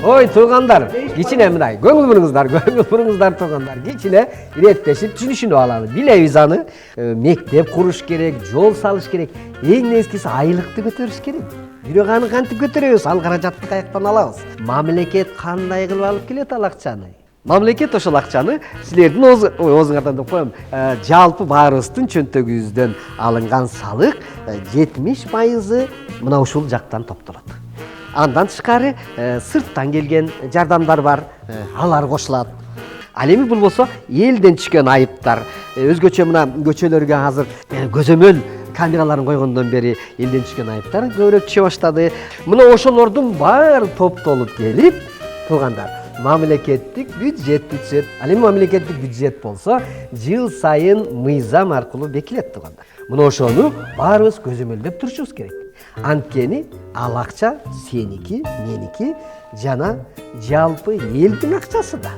Ой туугандар, кичине мындай көңүл буруңуздар туугандар, кичине иреттешип түшүнүп алалы. Билебиз аны, мектеп куруш керек, жол салыш керек, эң нескиси айлыкты көтөрүш керек. Бирок аны кантип көтөрөбүз? Ал каражатты каяктан алабыз? Мамлекет кандай кылып алып келет ал акчаны? Мамлекет ошол акчаны силердин оозуңардан деп коем, жалпы баарыбыздын чөнтөгүбүздөн алынган салык 70% мына ушул жактан топтолот. Андан тышкары сырттан келген жардамдар бар, алар кошулат. Ал эми болбосо элден түшкөн айыптар, өзгөчө мына көчөлөргө азыр көзөмөл камераларын койгондон бери элден түшкөн айыптар көбүрөөк түшө баштады. Мына ошолордун баары топтолуп келип, туугандар, мамлекеттик бюджет түзөт. Ал эми мамлекеттик бюджет болсо, жыл сайын мыйзам аркылуу бекилет, туугандар. Мына ошону баарыбыз көзөмөлдөп турушубуз керек. Анткени ал акча сеники, меники жана жалпы элдин акчасы да.